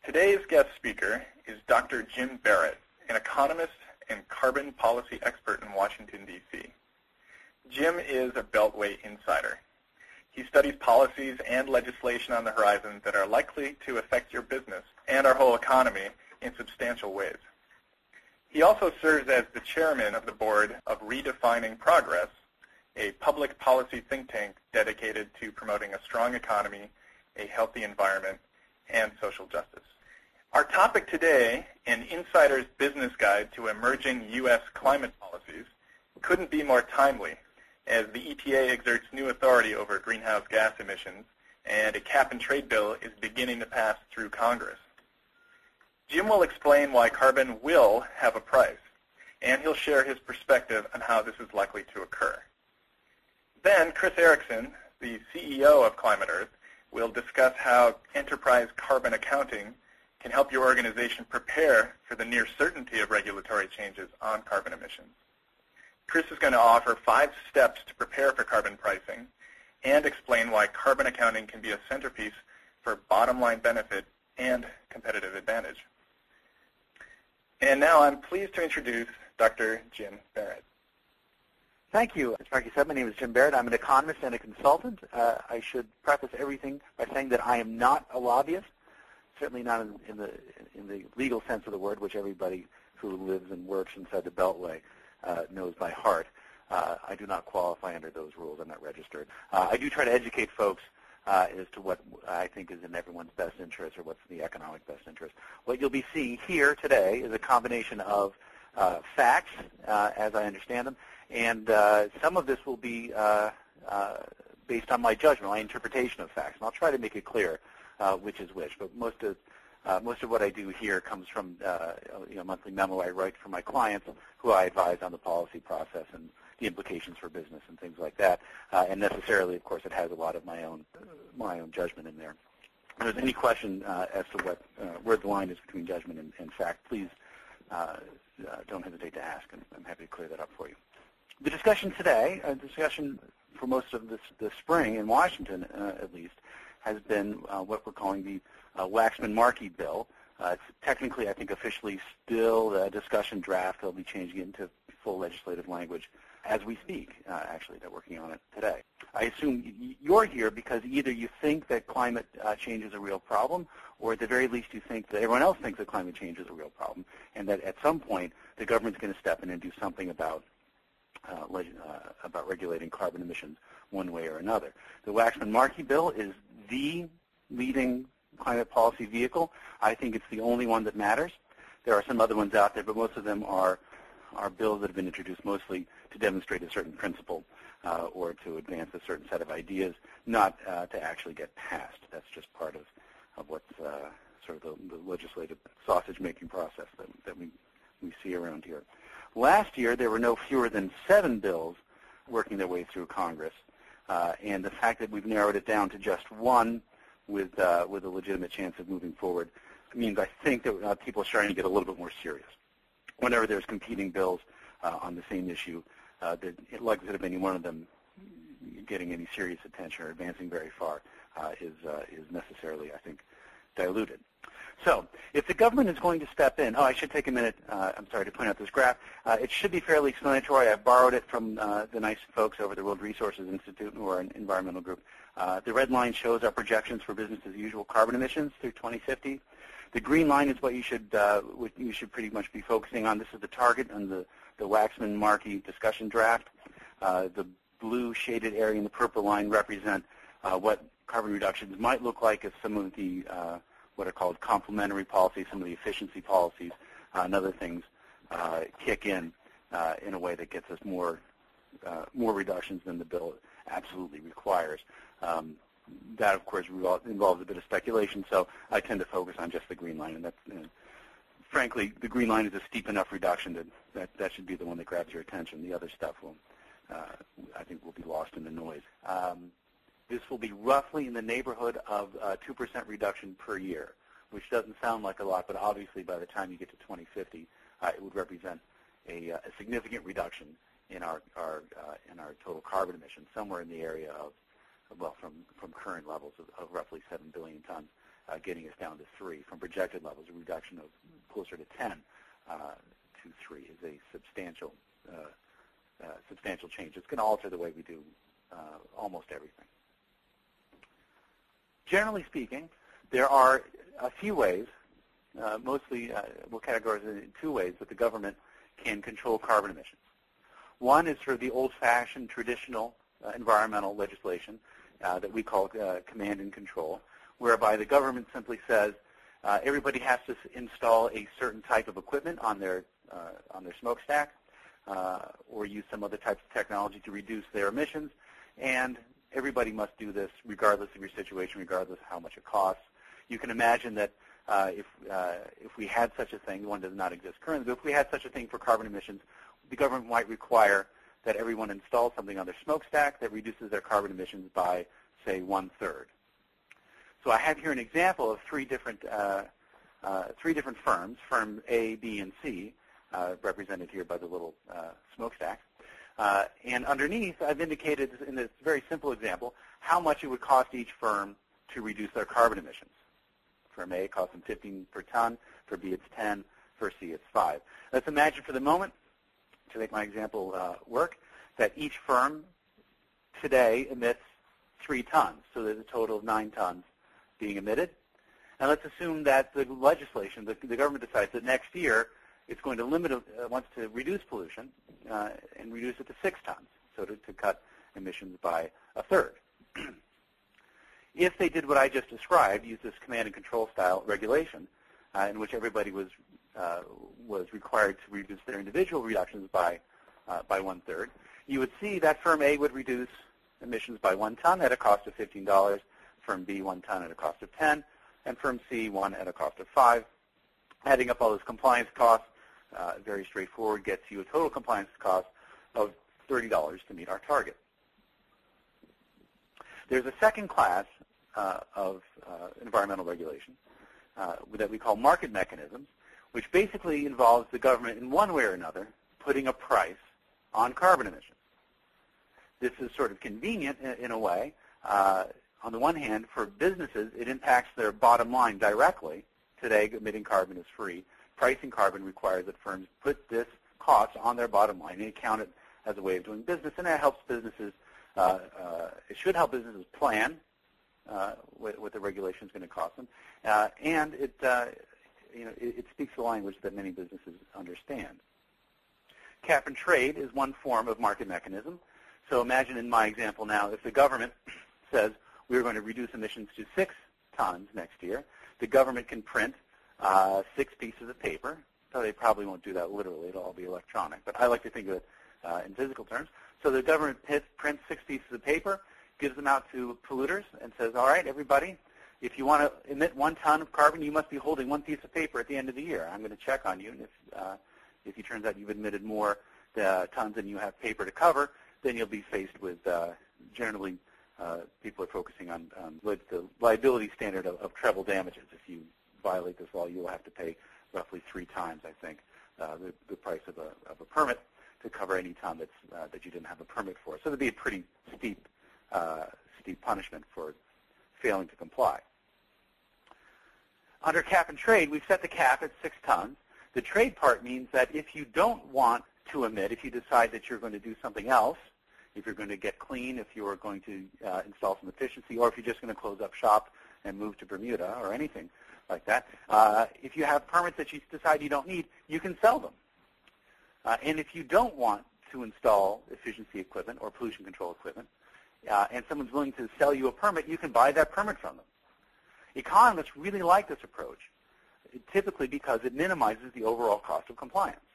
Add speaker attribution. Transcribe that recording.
Speaker 1: Today's guest speaker is Dr. Jim Barrett, an economist and carbon policy expert in Washington, D.C. Jim is a Beltway insider. He studies policies and legislation on the horizon that are likely to affect your business and our whole economy in substantial ways. He also serves as the chairman of the board of Redefining Progress, a public policy think tank dedicated to promoting a strong economy, a healthy environment, and social justice. Our topic today, an insider's business guide to emerging U.S. climate policies, couldn't be more timely, as the EPA exerts new authority over greenhouse gas emissions, and a cap-and-trade bill is beginning to pass through Congress. Jim will explain why carbon will have a price, and he'll share his perspective on how this is likely to occur. Then Chris Erickson, the CEO of Climate Earth, will discuss how enterprise carbon accounting can help your organization prepare for the near certainty of regulatory changes on carbon emissions. Chris is going to offer 5 steps to prepare for carbon pricing and explain why carbon accounting can be a centerpiece for bottom-line benefit and competitive advantage. And now I'm pleased to introduce Dr. Jim Barrett.
Speaker 2: Thank you. As Marky said, my name is Jim Barrett. I'm an economist and a consultant. I should preface everything by saying that I am not a lobbyist, certainly not in the legal sense of the word, which everybody who lives and works inside the Beltway knows by heart. I do not qualify under those rules. I'm not registered. I do try to educate folks as to what I think is in everyone's best interest or what's in the economic best interest. What you'll be seeing here today is a combination of facts, as I understand them, and some of this will be based on my judgment, my interpretation of facts. And I'll try to make it clear which is which. But most of what I do here comes from a monthly memo I write for my clients, who I advise on the policy process and the implications for business and things like that. And necessarily, of course, it has a lot of my own judgment in there. If there's any question as to where the line is between judgment and fact, please don't hesitate to ask, and I'm happy to clear that up for you. The discussion today, discussion for most of this spring in Washington, at least, has been what we're calling the Waxman-Markey bill. It's technically, I think, officially still a discussion draft. They'll be changing it into full legislative language as we speak. Actually, they're working on it today. I assume you're here because either you think that climate change is a real problem, or at the very least you think that everyone else thinks that climate change is a real problem, and that at some point the government's going to step in and do something about regulating carbon emissions one way or another. The Waxman-Markey bill is the leading climate policy vehicle. I think it's the only one that matters. There are some other ones out there, but most of them are bills that have been introduced mostly to demonstrate a certain principle or to advance a certain set of ideas, not to actually get passed. That's just part of what's sort of the legislative sausage-making process that we see around here. Last year, there were no fewer than 7 bills working their way through Congress, and the fact that we've narrowed it down to just one with a legitimate chance of moving forward means I think that people are starting to get a little bit more serious. Whenever there's competing bills on the same issue, the likelihood of any one of them getting any serious attention or advancing very far is necessarily, I think, diluted. So if the government is going to step in, I should take a minute, I'm sorry, to point out this graph. It should be fairly explanatory. I borrowed it from the nice folks over at the World Resources Institute, who are an environmental group. The red line shows our projections for business as usual carbon emissions through 2050. The green line is what you should pretty much be focusing on. This is the target on the Waxman-Markey discussion draft. The blue shaded area and the purple line represent what carbon reductions might look like if some of the what are called complementary policies, some of the efficiency policies, and other things kick in a way that gets us more reductions than the bill absolutely requires. That, of course, involves a bit of speculation, so I tend to focus on just the green line. And frankly, the green line is a steep enough reduction that should be the one that grabs your attention. The other stuff I think will be lost in the noise. This will be roughly in the neighborhood of 2% reduction per year, which doesn't sound like a lot, but obviously by the time you get to 2050, it would represent a significant reduction in our total carbon emissions, somewhere in the area of, well, from current levels of roughly 7 billion tons getting us down to 3 from projected levels. A reduction of closer to 10 to 3 is a substantial change. It's going to alter the way we do almost everything. Generally speaking, there are a few ways, mostly we'll categorize it in 2 ways that the government can control carbon emissions. One is sort of the old-fashioned traditional environmental legislation that we call command and control, whereby the government simply says everybody has to install a certain type of equipment on their smokestack or use some other types of technology to reduce their emissions, and everybody must do this regardless of your situation, regardless of how much it costs. You can imagine that if we had such a thing, one does not exist currently, but if we had such a thing for carbon emissions, the government might require that everyone install something on their smokestack that reduces their carbon emissions by, say, 1/3. So I have here an example of three different firms, firm A, B, and C, represented here by the little smokestack. And underneath, I've indicated in this very simple example how much it would cost each firm to reduce their carbon emissions. Firm A, it costs them 15 per ton. For B, it's 10. For C, it's 5. Let's imagine for the moment, to make my example work, that each firm today emits 3 tons. So there's a total of 9 tons being emitted. And let's assume that the legislation, the government decides that next year it's going to wants to reduce pollution and reduce it to 6 tons, so to cut emissions by 1/3. If they did what I just described, use this command and control style regulation, in which everybody was required to reduce their individual reductions by 1/3, you would see that firm A would reduce emissions by 1 ton at a cost of $15, firm B 1 ton at a cost of 10, and firm C 1 at a cost of 5. Adding up all those compliance costs, very straightforward, gets you a total compliance cost of $30 to meet our target. There's a second class of environmental regulation that we call market mechanisms, which basically involves the government in one way or another putting a price on carbon emissions. This is sort of convenient in a way. On the one hand, for businesses, it impacts their bottom line directly. Today, emitting carbon is free. Pricing carbon requires that firms put this cost on their bottom line and count it as a way of doing business, and that helps businesses. It should help businesses plan what the regulation is going to cost them, and it speaks the language that many businesses understand. Cap and trade is one form of market mechanism. So imagine in my example now, if the government says we're going to reduce emissions to 6 tons next year, the government can print 6 pieces of paper. So they probably won't do that literally. It'll all be electronic. But I like to think of it in physical terms. So the government prints 6 pieces of paper, gives them out to polluters, and says, all right, everybody, if you want to emit 1 ton of carbon, you must be holding 1 piece of paper at the end of the year. I'm going to check on you. And if it turns out you've emitted more tons than you have paper to cover, then you'll be faced with generally people are focusing on the liability standard of treble damages. If you violate this law, you will have to pay roughly 3 times, I think, the price of a permit to cover any ton that you didn't have a permit for. So there'd be a pretty steep punishment for failing to comply. Under cap and trade, we've set the cap at 6 tons. The trade part means that if you don't want to emit, if you decide that you're going to do something else, if you're going to get clean, if you're going to install some efficiency, or if you're just going to close up shop and move to Bermuda or anything like that, if you have permits that you decide you don't need, you can sell them. And if you don't want to install efficiency equipment or pollution control equipment, and someone's willing to sell you a permit, you can buy that permit from them. Economists really like this approach, typically because it minimizes the overall cost of compliance.